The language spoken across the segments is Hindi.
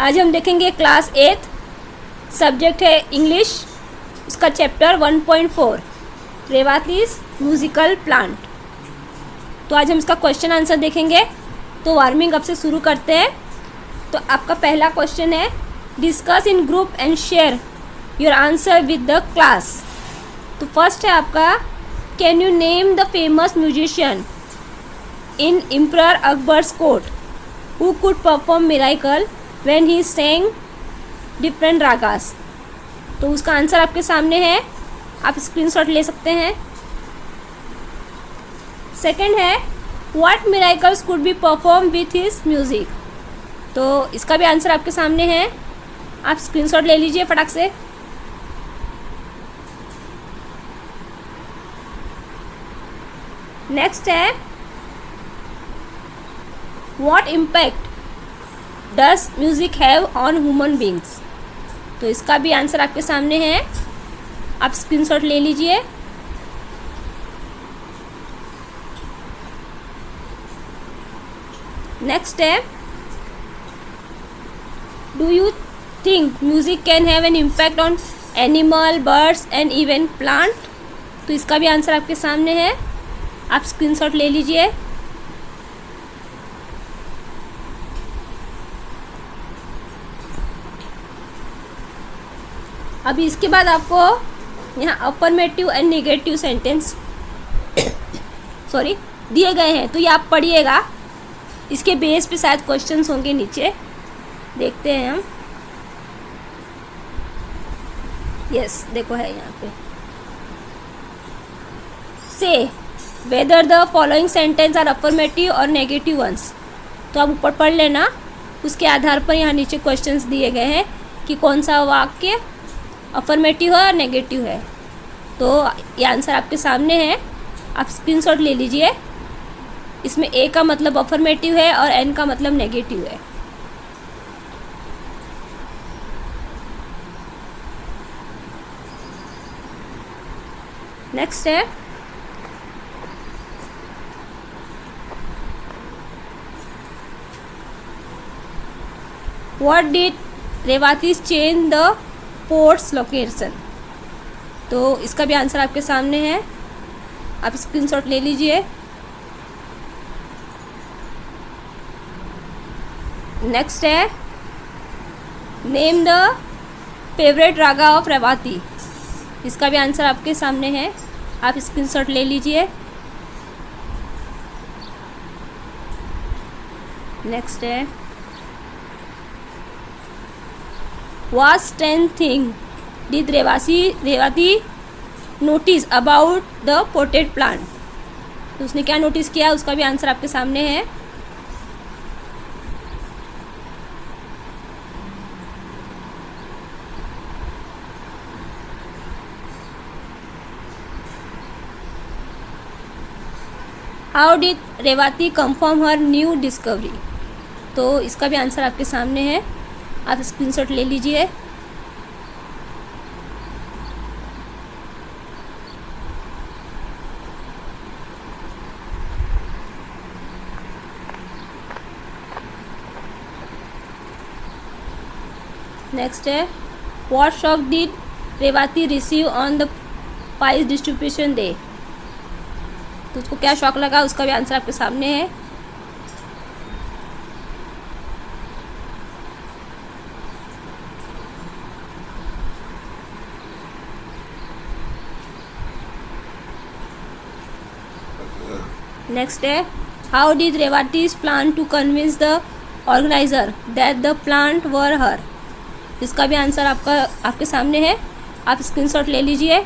आज हम देखेंगे क्लास 8, सब्जेक्ट है इंग्लिश, उसका चैप्टर 1.4 रेवातीस म्यूजिकल प्लांट। तो आज हम इसका क्वेश्चन आंसर देखेंगे। तो वार्मिंग अप से शुरू करते हैं। तो आपका पहला क्वेश्चन है, discuss in group and share your answer with the class. तो फर्स्ट है आपका, can you name the famous musician in emperor Akbar's court who could perform miracle when he sang different ragas. तो उसका आंसर आपके सामने है, आप स्क्रीनशॉट ले सकते हैं। सेकंड है, what miracles could be perform with his music. तो इसका भी आंसर आपके सामने है, आप स्क्रीनशॉट ले लीजिए फटाक से। नेक्स्ट है, what impact does music have on human beings. तो इसका भी आंसर आपके सामने है, आप स्क्रीनशॉट ले लीजिए। नेक्स्ट है, do you think music can have an impact on animal, birds and even plant. तो इसका भी आंसर आपके सामने है, आप स्क्रीनशॉट ले लीजिए। अभी इसके बाद आपको यहाँ अफर्मेटिव एंड नेगेटिव सेंटेंस दिए गए हैं, तो ये आप पढ़िएगा। इसके बेस पे शायद क्वेश्चंस होंगे नीचे, देखते हैं हम। यस, देखो है यहाँ पे, say whether the following sentence are affirmative or negative ones. तो आप ऊपर पढ़ लेना, उसके आधार पर यहाँ नीचे क्वेश्चंस दिए गए हैं कि कौन सा वाक्य अफर्मेटिव है और नेगेटिव है। तो ये आंसर आपके सामने है, आप स्क्रीनशॉट ले लीजिए। इसमें ए का मतलब अफर्मेटिव है और एन का मतलब नेगेटिव है। नेक्स्ट है, what did Revathi's change the pot's location. तो इसका भी आंसर आपके सामने है, आप स्क्रीनशॉट ले लीजिए। नेक्स्ट है, name the favourite raga of Revathi. इसका भी आंसर आपके सामने है, आप स्क्रीनशॉट ले लीजिए। नेक्स्ट है, What strange thing did Revathi notice about the potted plant. तो उसने क्या नोटिस किया, उसका भी आंसर आपके सामने है। How did Revathi confirm her new discovery. तो इसका भी आंसर आपके सामने है, आप स्क्रीनशॉट ले लीजिए। नेक्स्ट है, what shock did Revathi receive on the prize distribution day. तो उसको क्या शॉक लगा, उसका भी आंसर आपके सामने है। नेक्स्ट है, how did Revathi's plan to convince the organiser that the plant were her. इसका भी आंसर आपके सामने है, आप स्क्रीनशॉट ले लीजिए।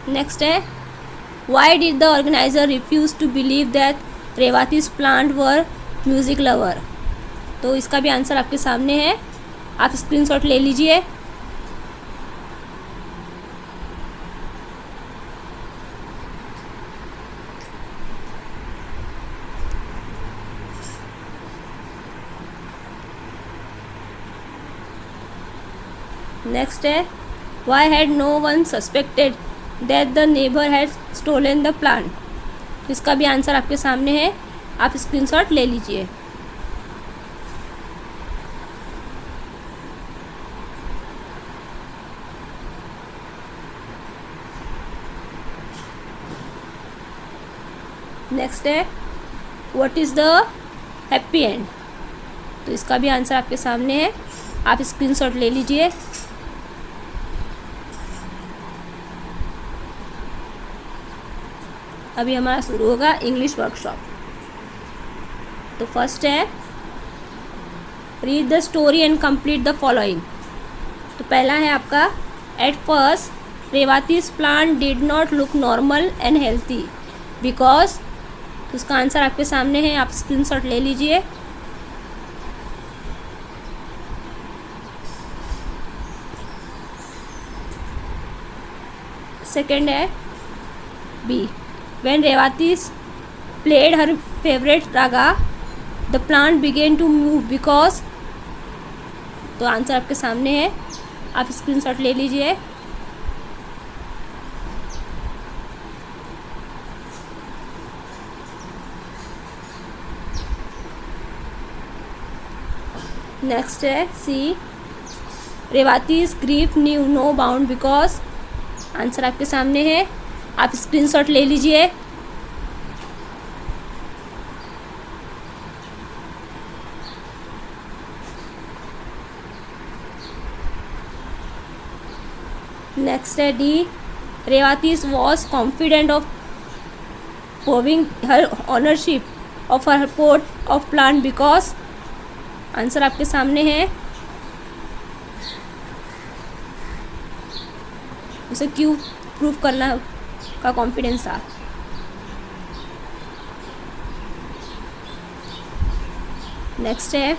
नेक्स्ट है, why did the organiser refuse to believe that Revathi's plant were music lover. तो इसका भी आंसर आपके सामने है, आप स्क्रीनशॉट ले लीजिए। नेक्स्ट है, why had no one suspected that the neighbour had stolen the plant. इसका भी आंसर आपके सामने है, आप स्क्रीनशॉट ले लीजिए। नेक्स्ट है what is the happy and. तो इसका भी आंसर आपके सामने है, आप स्क्रीनशॉट ले लीजिए। अभी हमारा शुरू होगा इंग्लिश वर्कशॉप। तो फर्स्ट है read the story and complete the following. तो पहला है आपका at first Revathi's plant did not look normal and healthy because. तो उसका आंसर आपके सामने है, आप स्क्रीनशॉट ले लीजिए। सेकेंड है B when Revathi's played her favourite raga the plant began to move because. तो आंसर आपके सामने है, आप स्क्रीनशॉट ले लीजिए। नेक्स्ट है C Revathi's grief knew no bound because. Answer आपके सामने है, आप स्क्रीनशॉट ले लीजिए। नेक्स्ट है D Revathi's was confident of proving her ownership of her pot of plant because. Answer आपके सामने है, उसे क्यों प्रूव करना का कॉन्फिडेंस था। नेक्स्ट है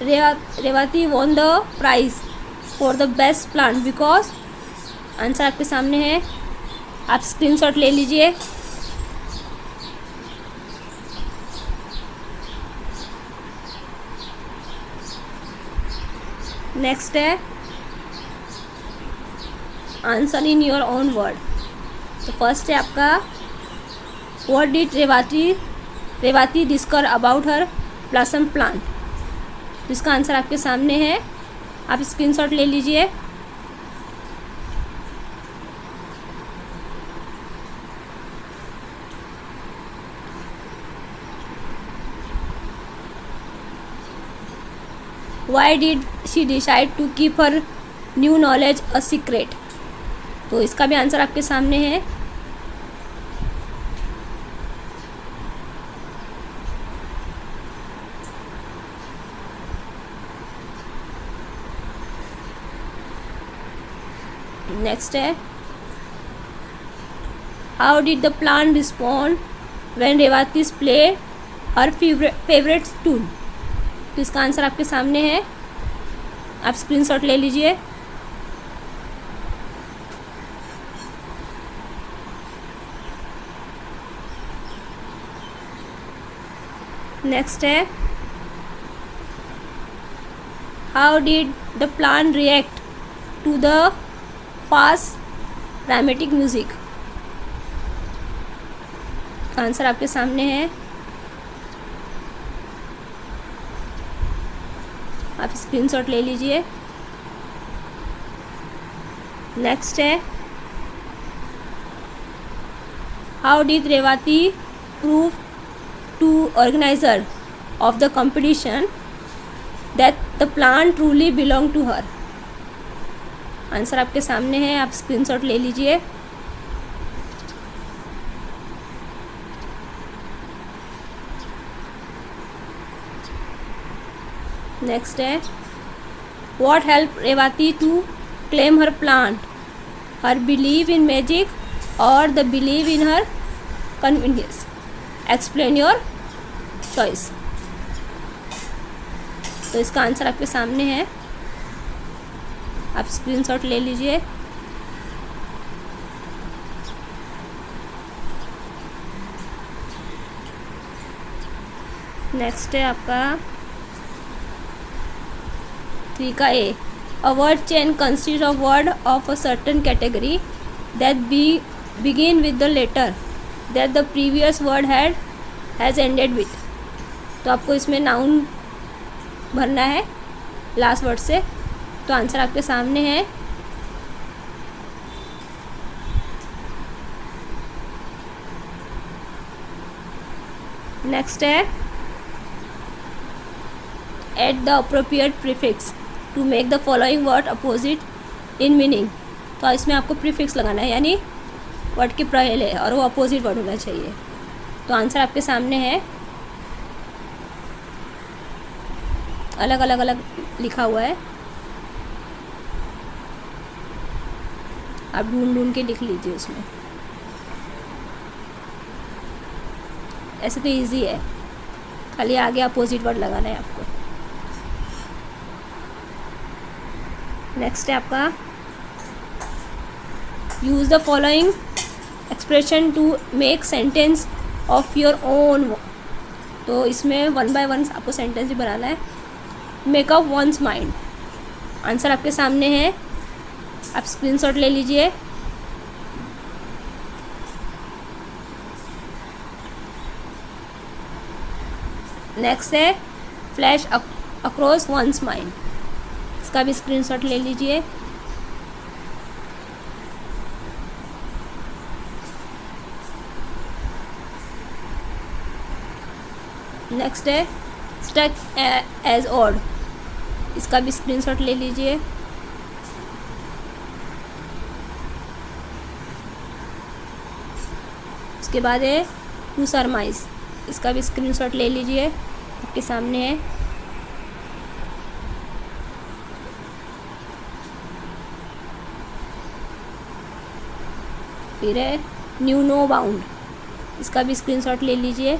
Revathi won the prize for the best plant because. Answer आपके सामने है, आप स्क्रीनशॉट ले लीजिए। नेक्स्ट है answer in your own word. तो फर्स्ट है आपका what did Revathi discover about her blossom plant. तो इसका आंसर आपके सामने है, आप स्क्रीनशॉट ले लीजिए। Why did she decide to keep her new knowledge a secret? तो इसका भी आंसर आपके सामने है। नेक्स्ट है how did the plant respond when Revathi's play her favourite tune. तो इसका आंसर आपके सामने है, आप स्क्रीनशॉट ले लीजिए। नेक्स्ट है how did the plant react to the fast dramatic music. Answer आपके सामने है, आप स्क्रीनशॉट ले लीजिए। नेक्स्ट है how did Revathi prove to organiser of the competition that the plant truly belong to her. Answer आपके सामने है, आप स्क्रीनशॉट ले लीजिए। नेक्स्ट है what help Revathi to claim her plant her believe in magic और the believe in her convenience. Explain your choice. तो इसका आंसर आपके सामने है, आप स्क्रीनशॉट ले लीजिए। नेक्स्ट है आपका 3 का A a word chain consist of word of a certain category that be begin with the letter that the previous word has ended with। तो आपको इसमें नाउन भरना है लास्ट वर्ड से। तो आंसर आपके सामने है। नेक्स्ट है add the appropriate prefix to make the following word opposite in meaning. तो इसमें आपको प्रीफिक्स लगाना है, यानी वर्ड के पहले और वो अपोजिट वर्ड होना चाहिए। तो आंसर आपके सामने है। अलग अलग अलग लिखा हुआ है, आप ढूंढ ढूंढ के लिख लीजिए उसमें। ऐसे तो इजी है, खाली आगे अपोजिट वर्ड लगाना है आपको। नेक्स्ट है आपका use the following expression to make sentence of your own. तो इसमें वन बाय वन आपको सेंटेंस भी बनाना है। Make up one's mind, answer आपके सामने है, आप स्क्रीनशॉट ले लीजिए। नेक्स्ट है फ्लैश अक्रॉस वंस माइंड, इसका भी स्क्रीनशॉट ले लीजिए। नेक्स्ट है स्टक एज ऑड, इसका भी स्क्रीनशॉट ले लीजिए। उसके बाद है टू सरमाइज, इसका भी स्क्रीनशॉट ले लीजिए, आपके सामने है। फिर है न्यू नो बाउंड, इसका भी स्क्रीनशॉट ले लीजिए।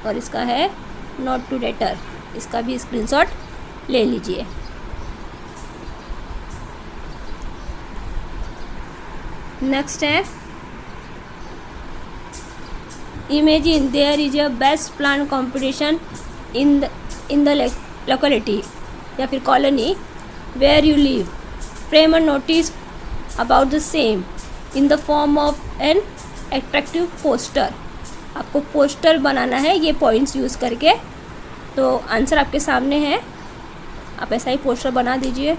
और इसका है नॉट टू लेटर, इसका भी स्क्रीनशॉट ले लीजिए। नेक्स्ट है imagine there is a best plan competition in the locality या फिर colony where you live. Frame a notice about the same in the form of an attractive poster. आपको पोस्टर बनाना है ये पॉइंट्स यूज़ करके। तो आंसर आपके सामने है, आप ऐसा ही पोस्टर बना दीजिए।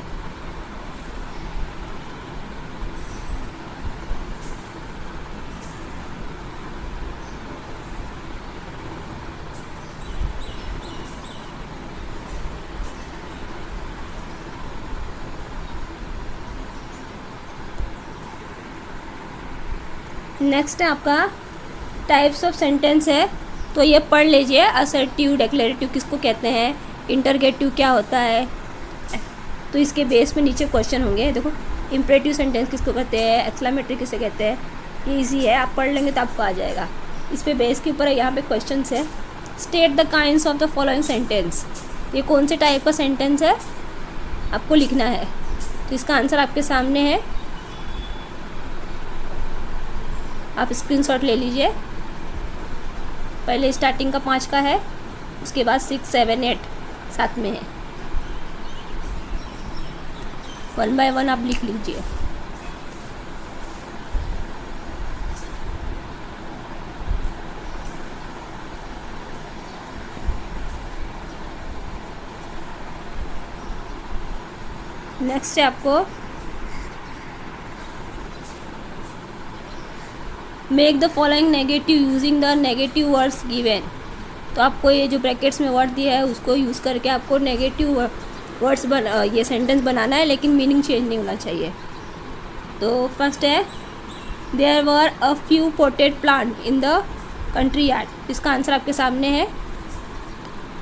नेक्स्ट है आपका टाइप्स ऑफ सेंटेंस है, तो ये पढ़ लीजिए। असर्टिव, डिक्लेरेटिव किसको कहते हैं, इंटरगेटिव क्या होता है। तो इसके बेस में नीचे क्वेश्चन होंगे। देखो इम्परेटिव सेंटेंस किसको कहते हैं, एक्सक्लेमेटरी किसे कहते हैं, ये ईजी है, आप पढ़ लेंगे तो आपको आ जाएगा। इस पे बेस के ऊपर यहाँ पे क्वेश्चन है। State the kinds of the following sentence, ये कौन से टाइप का सेंटेंस है आपको लिखना है। तो इसका आंसर आपके सामने है, आप स्क्रीनशॉट ले लीजिए। पहले स्टार्टिंग का 5 का है, उसके बाद 6, 7, 8 साथ में है। 1 बाय 1 आप लिख लीजिए। नेक्स्ट है आपको make the following negative using the negative words given. तो आपको ये जो ब्रैकेट्स में वर्ड दिया है उसको यूज़ करके आपको नेगेटिव वर्ड्स ये सेंटेंस बनाना है, लेकिन मीनिंग चेंज नहीं होना चाहिए। तो फर्स्ट है there were a few potted plant in the country yard, इसका आंसर आपके सामने है।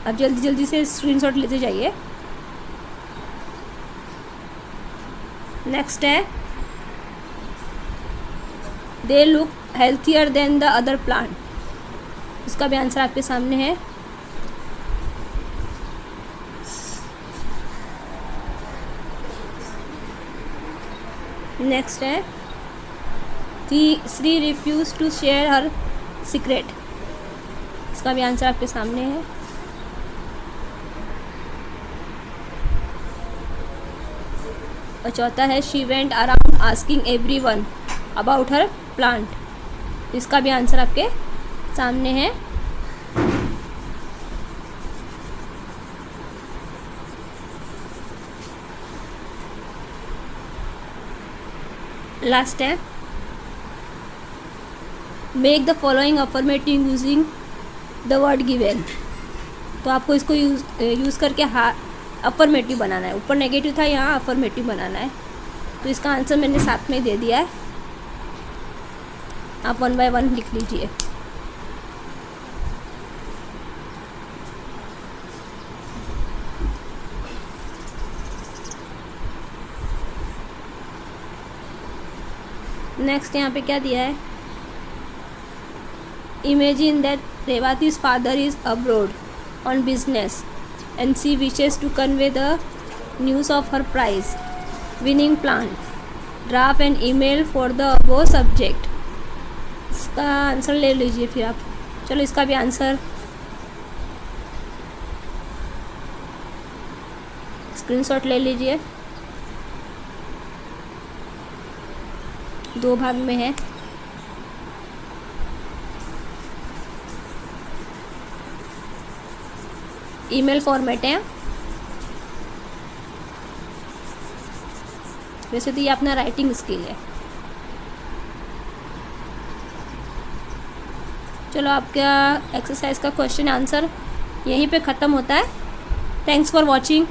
अब जल्दी जल्दी से स्क्रीनशॉट लेते जाइए। नेक्स्ट है they look healthier than the other plant, इसका भी आंसर आपके सामने है। नेक्स्ट है she refuse to share her secret, इसका भी आंसर आपके सामने है। और चौथा है she went around asking everyone about her plant. इसका भी आंसर आपके सामने है। लास्ट है make the following affirmative using the word given. तो आपको इसको यूज़ करके अफर्मेटिव बनाना है। ऊपर नेगेटिव था, यहाँ अफर्मेटिव बनाना है। तो इसका आंसर मैंने साथ में दे दिया है, आप 1 बाय 1 लिख लीजिए। नेक्स्ट यहाँ पे क्या दिया है, imagine that Revathi's father is abroad on business and she wishes to convey the news of her prize winning plant. Draft an email for the above subject. इसका आंसर ले लीजिए फिर आप। चलो इसका भी आंसर स्क्रीनशॉट ले लीजिए। 2 भाग में है। ईमेल फॉर्मेट है। वैसे तो ये अपना राइटिंग स्किल है। चलो आपका एक्सरसाइज का क्वेश्चन आंसर यहीं पे ख़त्म होता है। Thanks for watching.